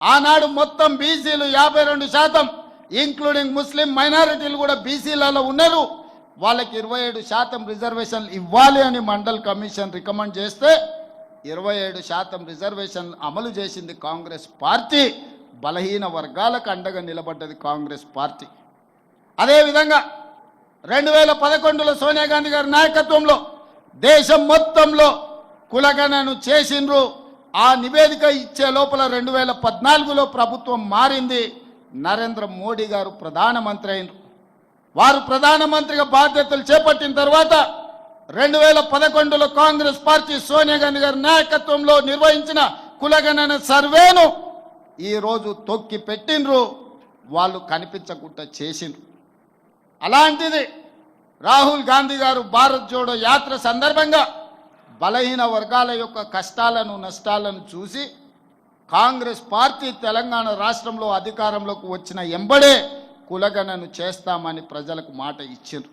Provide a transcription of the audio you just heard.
ఆనాడు మొత్తం బీసీలు 52%, ఇంక్లూడింగ్ ముస్లిం మైనారిటీలు కూడా బీసీలలో ఉన్నారు. వాళ్ళకి 27% రిజర్వేషన్లు ఇవ్వాలి అని మండల్ కమిషన్ రికమెండ్ చేస్తే 27% రిజర్వేషన్ అమలు చేసింది కాంగ్రెస్ పార్టీ. బలహీన వర్గాలకు అండగా నిలబడ్డది కాంగ్రెస్ పార్టీ. అదేవిధంగా 2011లో సోనియా గాంధీ గారి నాయకత్వంలో దేశం మొత్తంలో కులగణను చేసిండ్రు. ఆ నివేదిక ఇచ్చే లోపల 2014లో ప్రభుత్వం మారింది. నరేంద్ర మోడీ గారు ప్రధానమంత్రి అయినరు. వారు ప్రధానమంత్రిగా బాధ్యతలు చేపట్టిన తర్వాత 2011లో కాంగ్రెస్ పార్టీ సోనియా గాంధీ గారి నాయకత్వంలో నిర్వహించిన కులగణన సర్వేను ఈరోజు తొక్కి పెట్టిండ్రు. వాళ్ళు కనిపించకుండా చేసిండ్రు. అలాంటిది రాహుల్ గాంధీ గారు భారత్ జోడో యాత్ర సందర్భంగా బలహీన వర్గాల యొక్క కష్టాలను నష్టాలను చూసి కాంగ్రెస్ పార్టీ తెలంగాణ రాష్ట్రంలో అధికారంలోకి వచ్చిన ఎంబడే కులగణను చేస్తామని ప్రజలకు మాట ఇచ్చిండ్రు.